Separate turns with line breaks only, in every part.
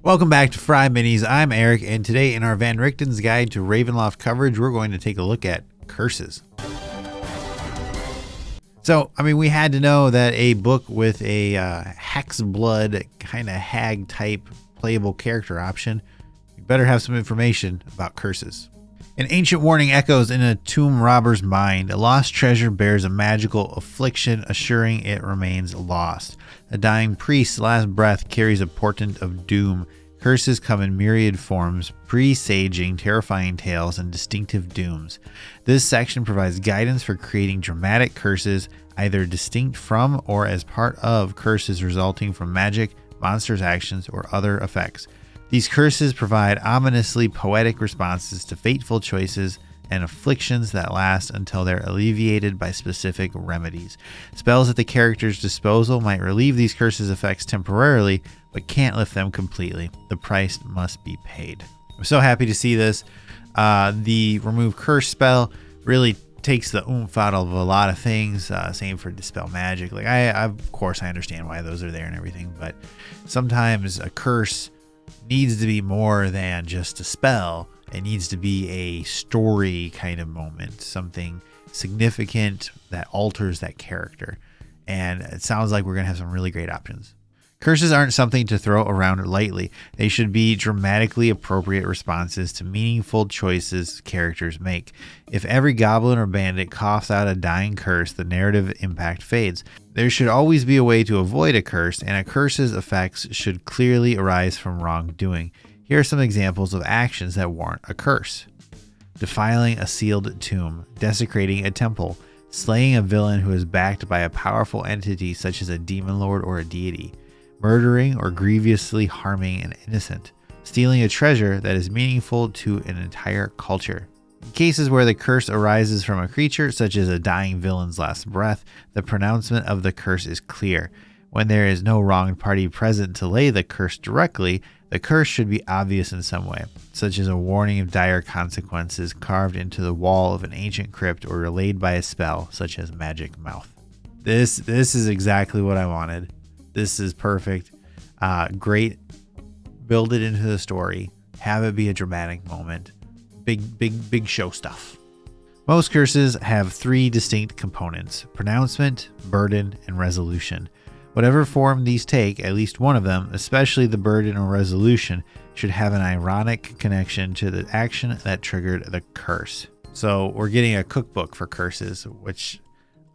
Welcome back to FryMinis. I'm Eric, and today in our Van Richten's Guide to Ravenloft coverage, we're going to take a look at curses. So, we had to know that a book with a hex blood kind of hag type playable character option, you better have some information about curses. An ancient warning echoes in a tomb robber's mind. A lost treasure bears a magical affliction, assuring it remains lost. A dying priest's last breath carries a portent of doom. Curses come in myriad forms, presaging terrifying tales and distinctive dooms. This section provides guidance for creating dramatic curses, either distinct from or as part of curses resulting from magic, monsters' actions, or other effects. These curses provide ominously poetic responses to fateful choices and afflictions that last until they're alleviated by specific remedies. Spells at the character's disposal might relieve these curses' effects temporarily, but can't lift them completely. The price must be paid. I'm so happy to see this. The remove curse spell really takes the oomph out of a lot of things. Same for dispel magic. Like of course I understand why those are there and everything, but sometimes a curse needs to be more than just a spell. It needs to be a story kind of moment, something significant that alters that character. And it sounds like we're going to have some really great options. Curses aren't something to throw around lightly. They should be dramatically appropriate responses to meaningful choices characters make. If every goblin or bandit coughs out a dying curse, the narrative impact fades. There should always be a way to avoid a curse, and a curse's effects should clearly arise from wrongdoing. Here are some examples of actions that warrant a curse. Defiling a sealed tomb, desecrating a temple, slaying a villain who is backed by a powerful entity such as a demon lord or a deity, murdering or grievously harming an innocent, stealing a treasure that is meaningful to an entire culture. In cases where the curse arises from a creature, such as a dying villain's last breath, the pronouncement of the curse is clear. When there is no wronged party present to lay the curse directly, the curse should be obvious in some way, such as a warning of dire consequences carved into the wall of an ancient crypt or relayed by a spell, such as Magic Mouth. This is exactly what I wanted. This is perfect. Great. Build it into the story. Have it be a dramatic moment. Big show stuff. Most curses have three distinct components: pronouncement, burden, and resolution. Whatever form these take, at least one of them, especially the burden or resolution, should have an ironic connection to the action that triggered the curse. So we're getting a cookbook for curses, which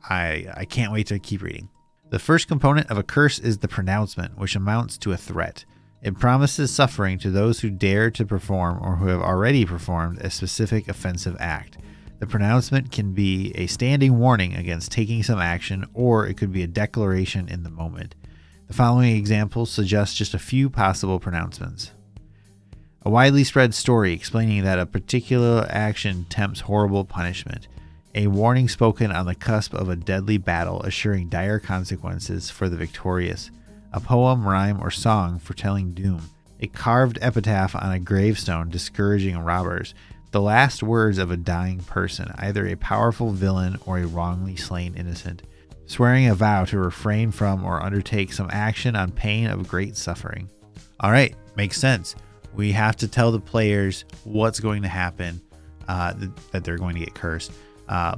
I can't wait to keep reading. The first component of a curse is the pronouncement, which amounts to a threat. It promises suffering to those who dare to perform or who have already performed a specific offensive act. The pronouncement can be a standing warning against taking some action, or it could be a declaration in the moment. The following examples suggest just a few possible pronouncements. A widely spread story explaining that a particular action tempts horrible punishment. A warning spoken on the cusp of a deadly battle, assuring dire consequences for the victorious. A poem, rhyme, or song foretelling doom. A carved epitaph on a gravestone discouraging robbers. The last words of a dying person, either a powerful villain or a wrongly slain innocent. Swearing a vow to refrain from or undertake some action on pain of great suffering. All right, makes sense. We have to tell the players what's going to happen, that they're going to get cursed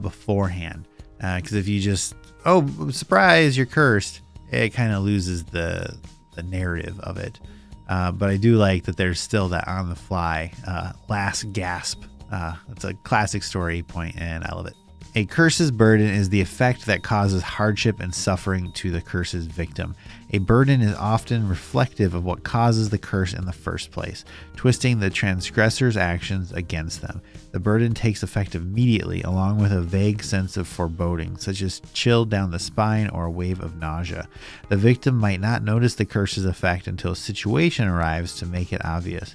beforehand. Because if you just, surprise, you're cursed, it kind of loses the narrative of it. But I do like that there's still that on the fly last gasp. It's a classic story point, and I love it. A curse's burden is the effect that causes hardship and suffering to the curse's victim. A burden is often reflective of what causes the curse in the first place, twisting the transgressor's actions against them. The burden takes effect immediately, along with a vague sense of foreboding, such as chill down the spine or a wave of nausea. The victim might not notice the curse's effect until a situation arrives to make it obvious.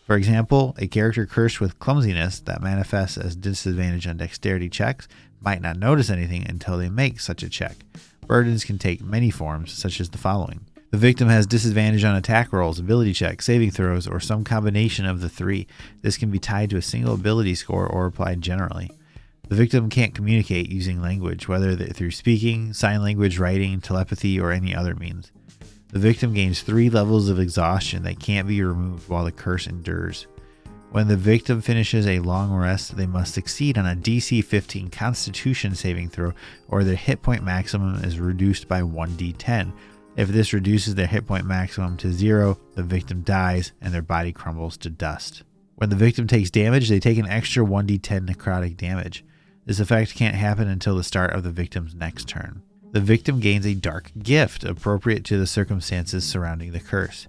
For example, a character cursed with clumsiness that manifests as disadvantage on dexterity checks might not notice anything until they make such a check. Burdens can take many forms, such as the following. The victim has disadvantage on attack rolls, ability checks, saving throws, or some combination of the three. This can be tied to a single ability score or applied generally. The victim can't communicate using language, whether through speaking, sign language, writing, telepathy, or any other means. The victim gains 3 levels of exhaustion that can't be removed while the curse endures. When the victim finishes a long rest, they must succeed on a DC 15 Constitution saving throw, or their hit point maximum is reduced by 1d10. If this reduces their hit point maximum to 0, the victim dies and their body crumbles to dust. When the victim takes damage, they take an extra 1d10 necrotic damage. This effect can't happen until the start of the victim's next turn. The victim gains a dark gift appropriate to the circumstances surrounding the curse.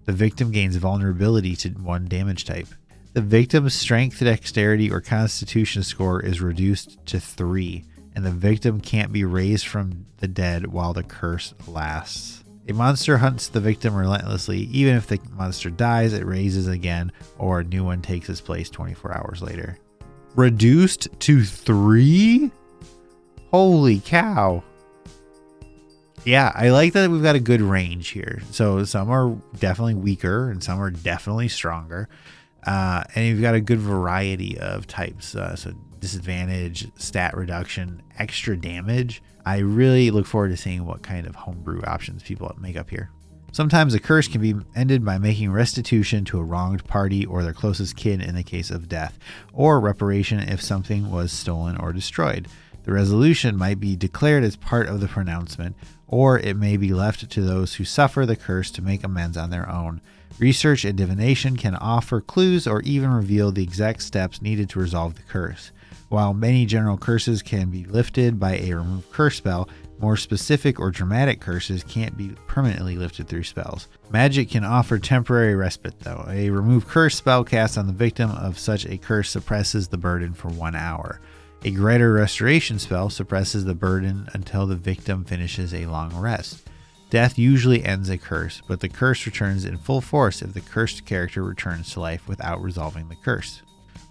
The victim gains vulnerability to 1 damage type. The victim's strength, dexterity, or constitution score is reduced to 3, and the victim can't be raised from the dead while the curse lasts. A monster hunts the victim relentlessly. Even if the monster dies, it raises again, or a new one takes its place 24 hours later. Reduced to 3? Holy cow. Yeah, I like that we've got a good range here. So some are definitely weaker and some are definitely stronger. And you've got a good variety of types. So disadvantage, stat reduction, extra damage. I really look forward to seeing what kind of homebrew options people make up here. Sometimes a curse can be ended by making restitution to a wronged party or their closest kin in the case of death, or reparation if something was stolen or destroyed. The resolution might be declared as part of the pronouncement, or it may be left to those who suffer the curse to make amends on their own. Research and divination can offer clues or even reveal the exact steps needed to resolve the curse. While many general curses can be lifted by a remove curse spell, more specific or dramatic curses can't be permanently lifted through spells. Magic can offer temporary respite though. A remove curse spell cast on the victim of such a curse suppresses the burden for 1 hour. A greater restoration spell suppresses the burden until the victim finishes a long rest. Death usually ends a curse, but the curse returns in full force if the cursed character returns to life without resolving the curse.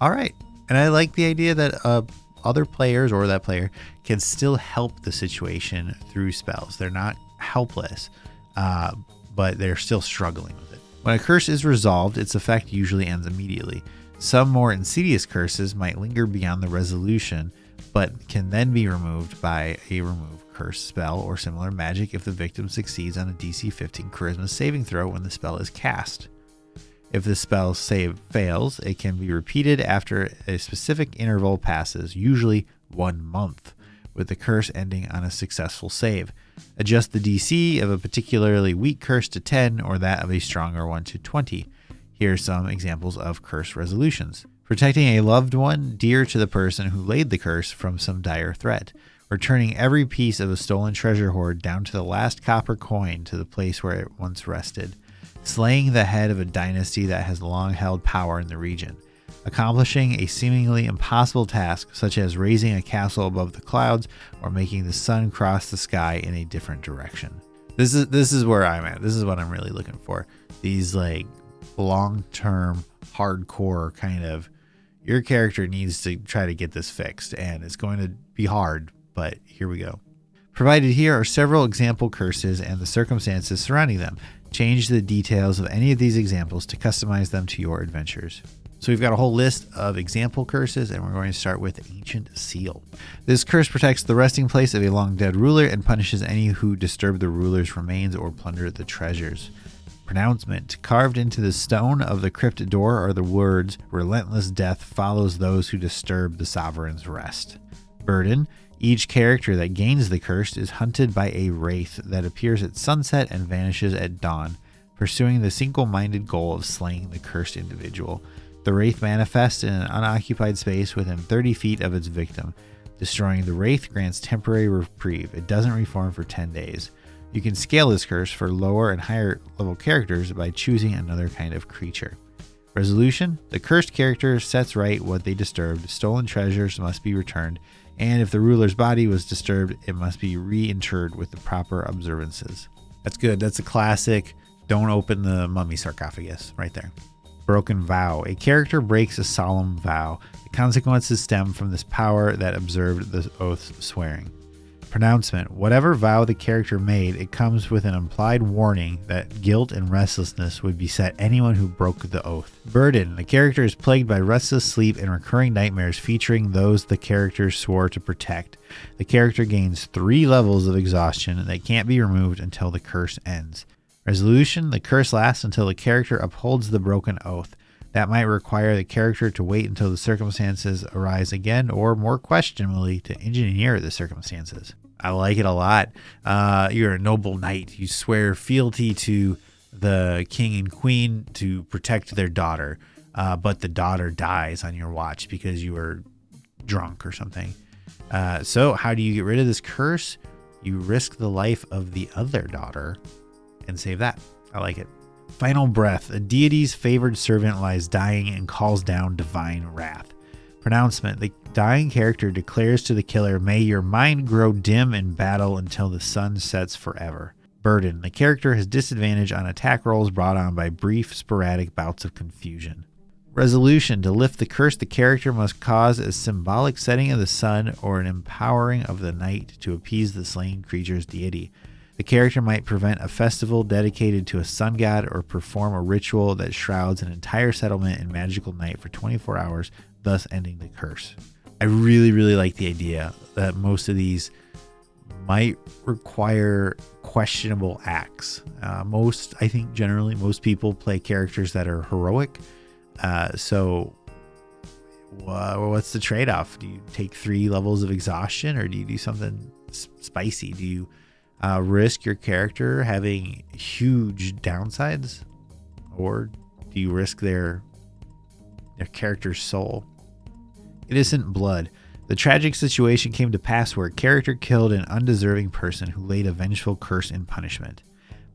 Alright, and I like the idea that other players or that player can still help the situation through spells. They're not helpless, but they're still struggling with it. When a curse is resolved, its effect usually ends immediately. Some more insidious curses might linger beyond the resolution, but can then be removed by a remove curse spell or similar magic if the victim succeeds on a DC 15 charisma saving throw when the spell is cast. If the spell save fails, it can be repeated after a specific interval passes, usually 1 month, with the curse ending on a successful save. Adjust the DC of a particularly weak curse to 10 or that of a stronger one to 20. Here are some examples of curse resolutions. Protecting a loved one dear to the person who laid the curse from some dire threat. Returning every piece of a stolen treasure hoard down to the last copper coin to the place where it once rested. Slaying the head of a dynasty that has long held power in the region. Accomplishing a seemingly impossible task, such as raising a castle above the clouds or making the sun cross the sky in a different direction. This is where I'm at. This is what I'm really looking for. These like long-term, hardcore kind of, your character needs to try to get this fixed, and it's going to be hard, but here we go. Provided here are several example curses and the circumstances surrounding them. Change the details of any of these examples to customize them to your adventures. So we've got a whole list of example curses, and we're going to start with Ancient Seal. This curse protects the resting place of a long dead ruler and punishes any who disturb the ruler's remains or plunder the treasures. Pronouncement. Carved into the stone of the crypt door are the words, "Relentless death follows those who disturb the sovereign's rest." Burden. Each character that gains the curse is hunted by a wraith that appears at sunset and vanishes at dawn, pursuing the single-minded goal of slaying the cursed individual. The wraith manifests in an unoccupied space within 30 feet of its victim. Destroying the wraith grants temporary reprieve. It doesn't reform for 10 days. You can scale this curse for lower and higher level characters by choosing another kind of creature. Resolution. The cursed character sets right what they disturbed. Stolen treasures must be returned, and if the ruler's body was disturbed, it must be reinterred with the proper observances. That's good. That's a classic don't open the mummy sarcophagus right there. Broken vow. A character breaks a solemn vow. The consequences stem from this power that observed the oath's swearing. Pronouncement. Whatever vow the character made, it comes with an implied warning that guilt and restlessness would beset anyone who broke the oath. Burden. The character is plagued by restless sleep and recurring nightmares featuring those the character swore to protect. The character gains 3 levels of exhaustion that can't be removed until the curse ends. Resolution: the curse lasts until the character upholds the broken oath. That might require the character to wait until the circumstances arise again, or more questionably, to engineer the circumstances. I like it a lot. You're a noble knight. You swear fealty to the king and queen to protect their daughter, but the daughter dies on your watch because you were drunk or something. So how do you get rid of this curse? You risk the life of the other daughter and save that. I like it. Final breath. A deity's favored servant lies dying and calls down divine wrath. Pronouncement. The dying character declares to the killer, may your mind grow dim in battle until the sun sets forever. Burden. The character has disadvantage on attack rolls brought on by brief, sporadic bouts of confusion. Resolution. To lift the curse, the character must cause a symbolic setting of the sun or an empowering of the night to appease the slain creature's deity. The character might prevent a festival dedicated to a sun god or perform a ritual that shrouds an entire settlement in magical night for 24 hours, thus ending the curse. I really, really like the idea that most of these might require questionable acts. I think generally most people play characters that are heroic. So what's the trade-off? Do you take 3 levels of exhaustion, or do you do something spicy? Do you risk your character having huge downsides, or do you risk their character's soul? Innocent blood. The tragic situation came to pass where a character killed an undeserving person who laid a vengeful curse in punishment.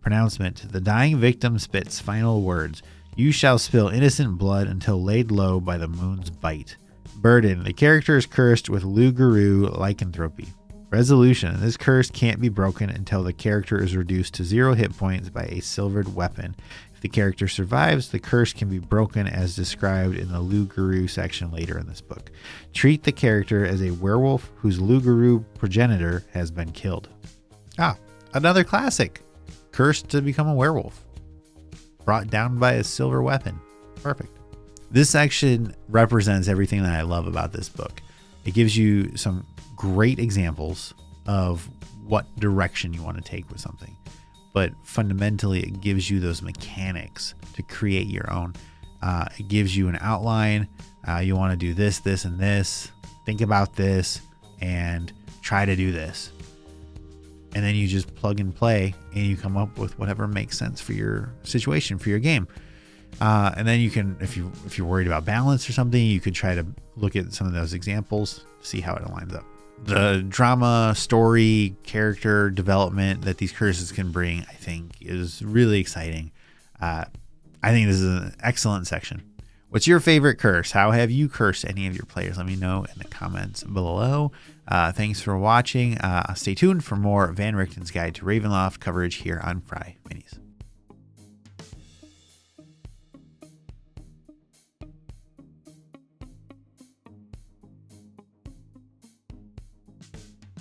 Pronouncement. The dying victim spits final words. You shall spill innocent blood until laid low by the moon's bite. Burden. The character is cursed with Luguru lycanthropy. Resolution. This curse can't be broken until the character is reduced to 0 hit points by a silvered weapon. If the character survives, the curse can be broken as described in the Luguru section later in this book. Treat the character as a werewolf whose Luguru progenitor has been killed. Another classic. Cursed to become a werewolf. Brought down by a silver weapon. Perfect. This section represents everything that I love about this book. It gives you some great examples of what direction you want to take with something, but fundamentally it gives you those mechanics to create your own. It gives you an outline. You want to do this, this, and this. Think about this and try to do this. And then you just plug and play and you come up with whatever makes sense for your situation, for your game. And then you can, if you're worried about balance or something, you could try to look at some of those examples, see how it lines up. The drama, story, character development that these curses can bring, I think, is really exciting. I think this is an excellent section. What's your favorite curse? How have you cursed any of your players? Let me know in the comments below. Thanks for watching. Stay tuned for more Van Richten's Guide to Ravenloft coverage here on Fry.